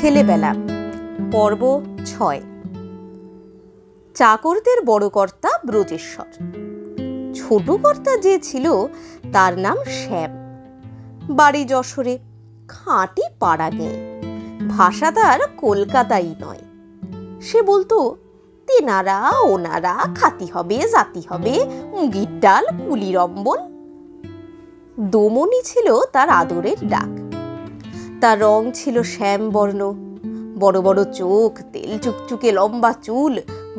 ছেলেবেলা পর্ব ৬। চাকরদের বড় কর্তা ব্রজেশ্বর। ছোট কর্তা যে ছিল তার নাম শ্যাম। বাড়ি যশোরে, খাঁটি পাড়া গেয়ে। ভাষা তার কলকাতাই নয়। সে বলতো, তেনারা ওনারা, খাতি হবে জাতি হবে, মুগির ডাল কুলির অম্বল। দমনি ছিল তার আদরের ডাক। তার রং ছিল শ্যামবর্ণ, বড় বড় চোখ, তেল চুকচুকে লম্বা চুল,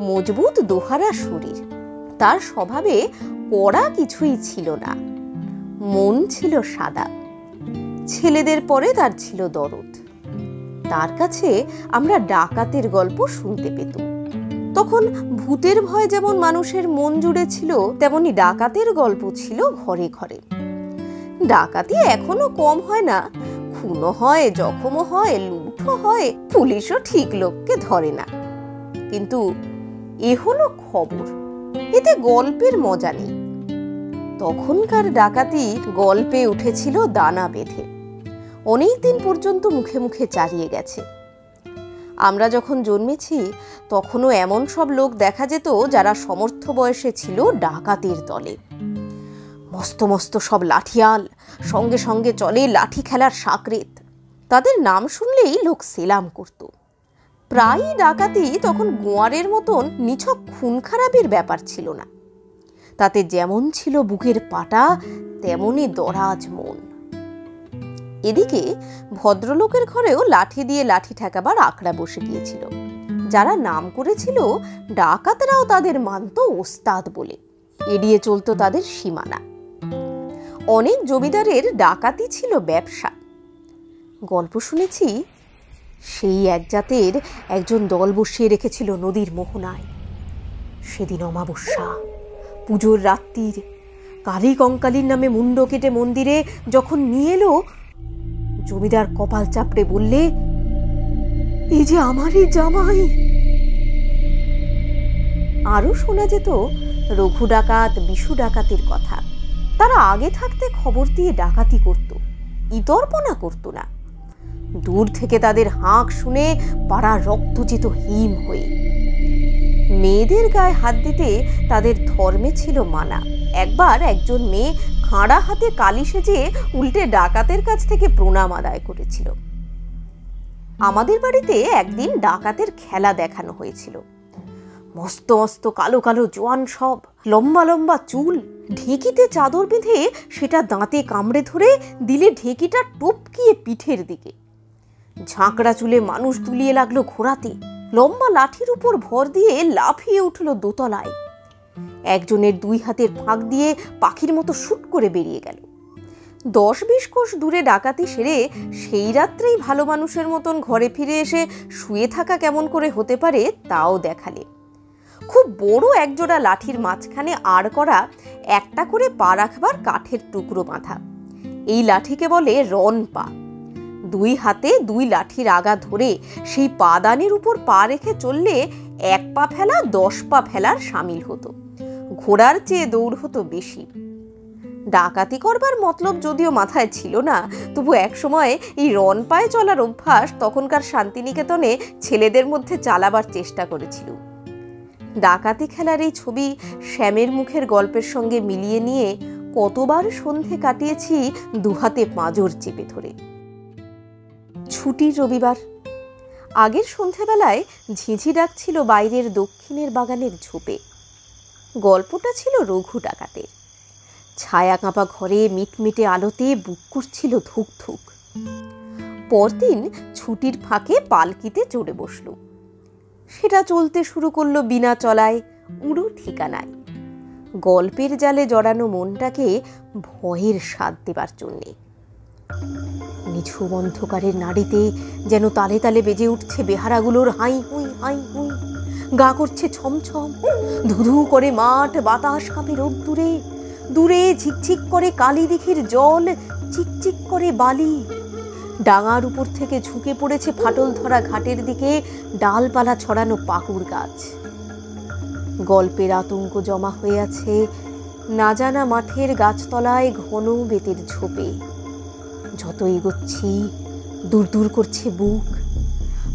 মজবুত দোহারা শরীর। তার স্বভাবে কড়া কিছুই ছিল না, মন ছিল সাদা। ছেলেদের পরে তার ছিল দরদ। তার কাছে আমরা ডাকাতের গল্প শুনতে পেতাম। তখন ভূতের ভয় যেমন মানুষের মন জুড়ে ছিল, তেমনি ডাকাতের গল্প ছিল ঘরে ঘরে। ডাকাতি এখনো কম হয় না, খুনও হয়, জখমও হয়, লুটও হয়, পুলিশও ঠিক লোককে ধরে না। কিন্তু এ হলো খবর, এতে গল্পের মজা নেই। তখনকার ডাকাতি গল্পে উঠেছিল দানা বেঁধে, অনেকদিন পর্যন্ত মুখে মুখে চালিয়ে গেছে। আমরা যখন জন্মেছি তখনও এমন সব লোক দেখা যেত যারা সমর্থ বয়সে ছিল ডাকাতের দলে। মস্ত মস্ত সব লাঠিয়াল, সঙ্গে সঙ্গে চলে লাঠি খেলার সাকরেত। তাদের নাম শুনলেই লোক সেলাম করত। প্রায়ই ডাকাতি তখন গোয়ারের মতন নিছক খুন খারাপের ব্যাপার ছিল না। তাতে যেমন ছিল বুকের পাটা, তেমনি দরাজ মন। এদিকে ভদ্রলোকের ঘরেও লাঠি দিয়ে লাঠি ঠেকাবার আঁকড়া বসে গিয়েছিল। যারা নাম করেছিল ডাকাতরাও তাদের মানত ওস্তাদ বলে, এড়িয়ে চলত তাদের সীমানা। অনেক জমিদারের ডাকাতি ছিল ব্যবসা। গল্প শুনেছি, সেই এক জাতের একজন দল বসিয়ে রেখেছিল নদীর মোহনায়। সেদিন অমাবস্যা, পুজোর রাত্রির, কালী কঙ্কালীর নামে মুন্ড কেটে মন্দিরে যখন নিয়ে এলো, জমিদার কপাল চাপড়ে বললে, এই যে আমারই জামাই। আরো শোনা যেত রঘু ডাকাত, বিশু ডাকাতের কথা। তারা আগে থাকতে খবর দিয়ে ডাকাতি করত, ইতর্পণা করত না। দূর থেকে তাদের হাঁক শুনে পাড়া রক্ত যেত হিম হয়ে। মেয়েদের গায়ে হাত দিতে তাদের ধর্মে ছিল মানা। একবার একজন মেয়ে খাঁড়া হাতে কালি সেজে উল্টে ডাকাতের কাছ থেকে প্রণাম আদায় করেছিল। আমাদের বাড়িতে একদিন ডাকাতের খেলা দেখানো হয়েছিল। মস্ত মস্ত কালো কালো জোয়ান সব, লম্বা লম্বা চুল, ঢেঁকিতে চাদর বেঁধে সেটা দাঁতে কামড়ে ধরে দিলে ঢেঁকিটা টপকিয়ে পিঠের দিকে। ঝাঁকড়া চুলে মানুষ দুলিয়ে লাগলো ঘোরাতে। লম্বা লাঠির উপর ভর দিয়ে লাফিয়ে উঠল দোতলায়। একজনের দুই হাতের ফাঁক দিয়ে পাখির মতো শুট করে বেরিয়ে গেল। 10-20 কোষ দূরে ডাকাতি সেরে সেই রাত্রেই ভালো মানুষের মতন ঘরে ফিরে এসে শুয়ে থাকা কেমন করে হতে পারে তাও দেখালে। খুব বড় একজোড়া লাঠির মাঝখানে আড় করা একটা করে পা রাখবার কাঠের টুকরো বাঁধা। এই লাঠিকে বলে রন পা। দুই হাতে দুই লাঠির আগা ধরে সেই পাদানির উপর পা রেখে চললে 1 পা ফেলা 10 পা ফেলার সামিল হতো। ঘোড়ার চেয়ে দৌড় হতো বেশি। ডাকাতি করবার মতলব যদিও মাথায় ছিল না, তবু একসময় এই রন পায়ে চলার অভ্যাস তখনকার শান্তিনিকেতনে ছেলেদের মধ্যে চালাবার চেষ্টা করেছিল। ডাকাতি খেলার এই ছবি শ্যামের মুখের গল্পের সঙ্গে মিলিয়ে নিয়ে কতবার সন্ধে কাটিয়েছি দুহাতে পাঁজর চেপে ধরে। ছুটির রবিবার, আগের সন্ধেবেলায় ঝিঝি ডাকছিল বাইরের দক্ষিণের বাগানের ঝোপে। গল্পটা ছিল রঘু ডাকাতের। ছায়া কাঁপা ঘরে মিটমিটে আলোতে বুক করছিল ধুক ধুক। পরদিন ছুটির ফাঁকে পালকিতে চড়ে বসল। সেটা চলতে শুরু করলো বিনা চলায়, উড়ো ঠিকানায়। গল্পের জালে জড়ানো মনটাকে ভয়ের স্বাদ দেবার জন্যে। নিঝুম অন্ধকারের নাড়িতে যেন তালে তালে বেজে উঠছে বেহারাগুলোর হাই হুই হাই হুই। গা করছে ছমছম, ধুধু করে মাঠ, বাতাস কাঁপে রোদ্দুরে। দূরে ঝিকঝিক করে কালী দিঘির জল, চিকচিক করে বালি। ডাঙার উপর থেকে ঝুঁকে পড়েছে ফাটল ধরা ঘাটের দিকে ডালপালা ছড়ানো পাকুড় গাছ। গল্পের আতঙ্ক জমা হয়ে আছে না জানা মাঠের গাছতলায় ঘন বেতের ঝোপে। যত এগোচ্ছি দূর দূর করছে বুক।